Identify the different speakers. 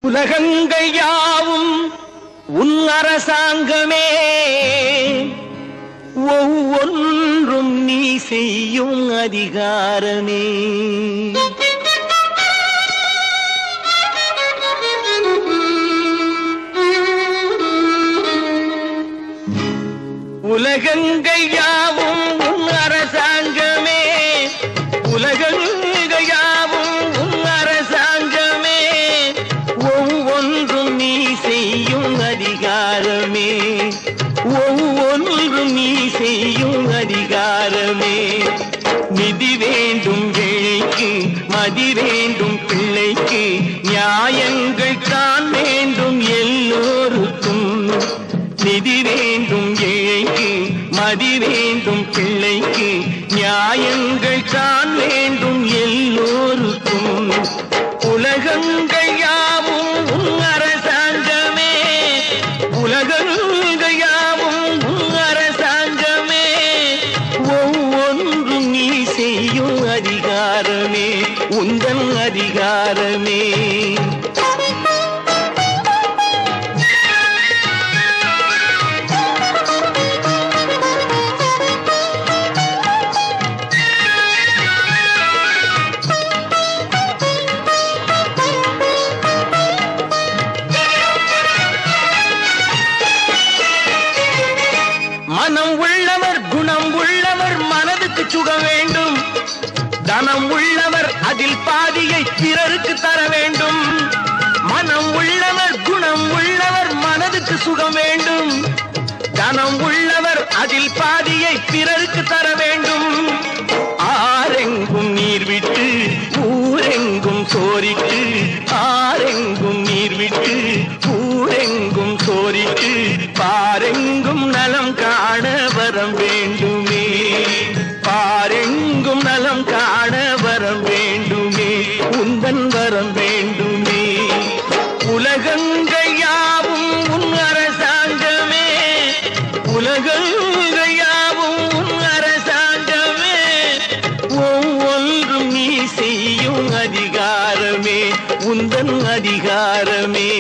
Speaker 1: உலகங்கள் யாவும் உன் அரசாங்கமே, ஒவ்வொன்றும் நீ செய்யும் அதிகாரமே. உலகங்கள் யாவும் உன் அரசாங்கமே, உலகங்கள் யாவும் உன் அரசாங்கமே, ஒவ்வொன்றும் நீ செய்யும் அதிகாரமே, ஒவ்வொன்றும் நீ செய்யும் அதிகாரமே. நிதி வேண்டும் ஏழைக்கு, மதி வேண்டும் பிள்ளைக்கு, நியாயங்கள் தான் வேண்டும் எல்லோருக்கும். நிதி வேண்டும் ஏழைக்கு, மதி வேண்டும் பிள்ளைக்கு, நியாயங்கள் தான் வேண்டும் எல்லோருக்கும். உலகங்கள் யாவும் உன் அரசாங்கமே, உலகங்கள் யாவும் உன் அரசாங்கமே, ஒவ்வொன்றும் நீ செய்யும் அதிகாரமே, உந்தன் அதிகாரமே. மனம் உள்ளவர் குணம் உள்ளவர் மனதுக்கு சுகம் வேண்டும். தனம் உள்ளவர் அதில் பாதியை பிறருக்கு தர வேண்டும். மனம் உள்ளவர் குணம் உள்ளவர் மனதுக்கு சுகம் வேண்டும். தனம் உள்ளவர் அதில் பாதியை பிறருக்கு தர வேண்டும். ஆரெங்கும் நீர் விட்டு ஊரெங்கும் சோரிட்டு, ஆரெங்கும் நீர் விட்டு ஊரெங்கும் சோரிட்டு, பாரெங்கும் நலம் காண வரம் வேண்டுமே, பாரெங்கும் நலம் காண வரம் வேண்டுமே, உந்தன் வரம் வேண்டுமே. உலகங்கள் யாவும் உன் அரசாங்கமே, உலகங்கள் யாவும் உன் அரசாங்கமே, ஒவ்வொன்றும் நீ செய்யும் அதிகாரமே, உந்தன் அதிகாரமே.